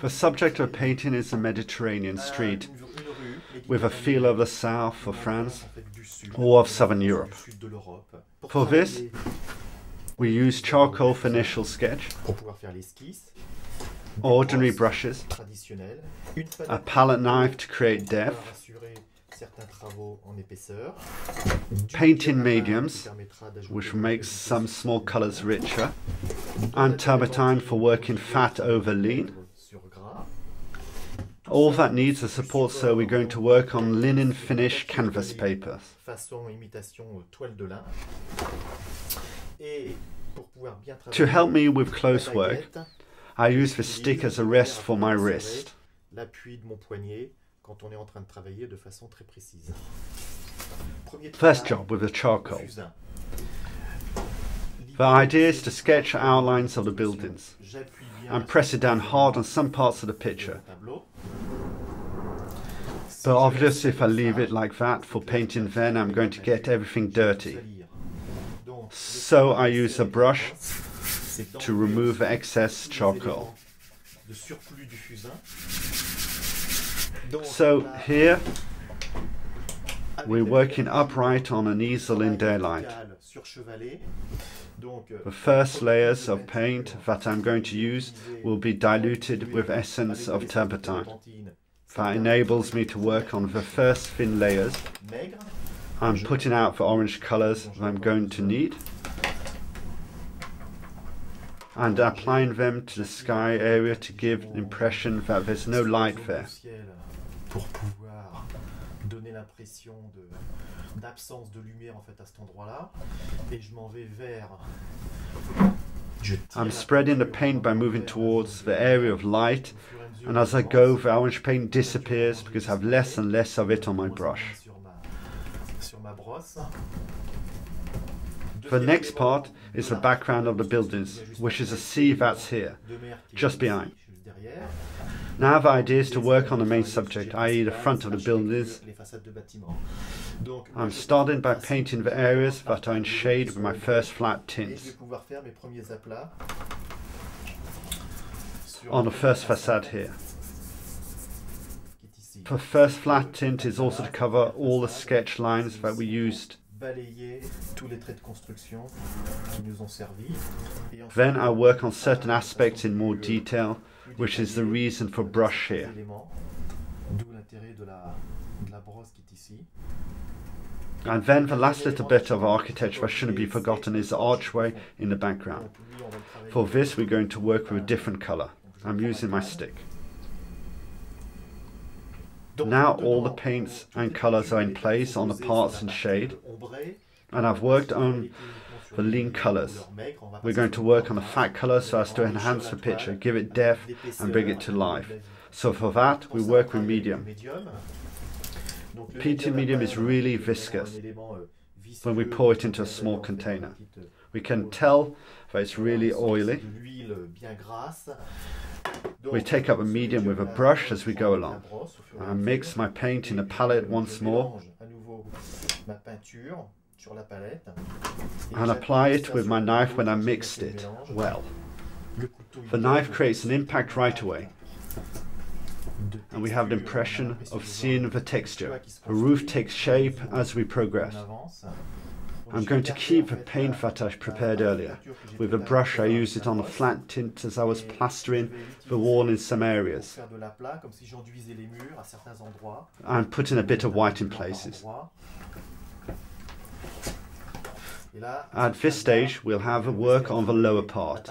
The subject of painting is the Mediterranean street, with a feel of the south of France or of southern Europe. For this, we use charcoal for initial sketch, ordinary brushes, a palette knife to create depth, painting mediums, which makes some small colours richer, and turpentine for working fat over lean. All that needs a support, so we're going to work on linen finish canvas paper. To help me with close work, I use the stick as a rest for my wrist. First job with the charcoal. The idea is to sketch outlines of the buildings and press it down hard on some parts of the picture. But obviously if I leave it like that for painting, then I'm going to get everything dirty. So I use a brush to remove excess charcoal. So here we're working upright on an easel in daylight. The first layers of paint that I'm going to use will be diluted with essence of turpentine. That enables me to work on the first thin layers. I'm putting out the orange colours that I'm going to need and applying them to the sky area to give the impression that there's no light there. I'm spreading the paint by moving towards the area of light, and as I go the orange paint disappears because I have less and less of it on my brush. The next part is the background of the buildings, which is a sea that's here, just behind. Now the idea is to work on the main subject, i.e. the front of the buildings. I'm starting by painting the areas that are in shade with my first flat tints on the first facade here. The first flat tint is also to cover all the sketch lines that we used. Then I work on certain aspects in more detail, which is the reason for brush here. And then the last little bit of architecture that shouldn't be forgotten is the archway in the background. For this we're going to work with a different colour. I'm using my stick. Now all the paints and colours are in place on the parts in shade, and I've worked on the lean colours. We're going to work on the fat colour so as to enhance the picture, give it depth and bring it to life. So for that we work with medium. Painting medium is really viscous when we pour it into a small container. We can tell that it's really oily. We take up a medium with a brush as we go along. I mix my paint in a palette once more and apply it with my knife when I mixed it well. The knife creates an impact right away, and we have the impression of seeing the texture. The roof takes shape as we progress. I'm going to keep the paint that I prepared earlier. With a brush I used it on a flat tint as I was plastering the wall in some areas and putting a bit of white in places. At this stage we'll have a work on the lower part,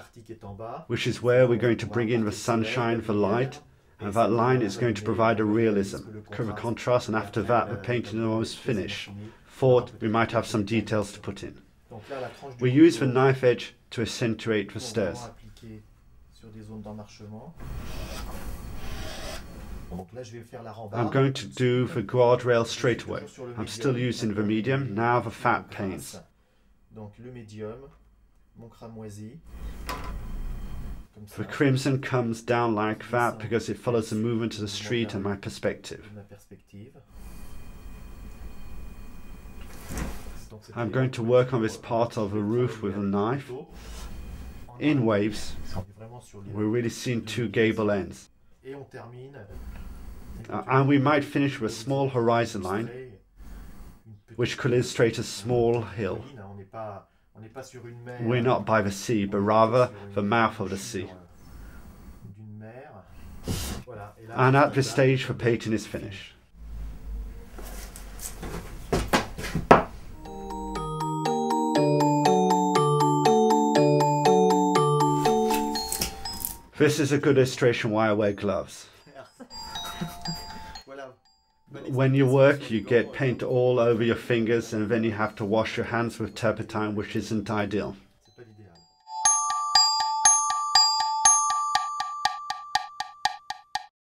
which is where we're going to bring in the sunshine, the light, and that line is going to provide a realism, cover contrast, and after that the painting is almost finished. Thought we might have some details to put in. We use the knife edge to accentuate the stairs. I'm going to do the guardrail straight away. I'm still using the medium, now the fat paints. The crimson comes down like that because it follows the movement of the street and my perspective. I'm going to work on this part of the roof with a knife in waves, we're really seeing two gable ends. And we might finish with a small horizon line, which could illustrate a small hill. We're not by the sea, but rather the mouth of the sea. And at this stage, the painting is finished. This is a good illustration why I wear gloves. When you work, you get paint all over your fingers and then you have to wash your hands with turpentine, which isn't ideal.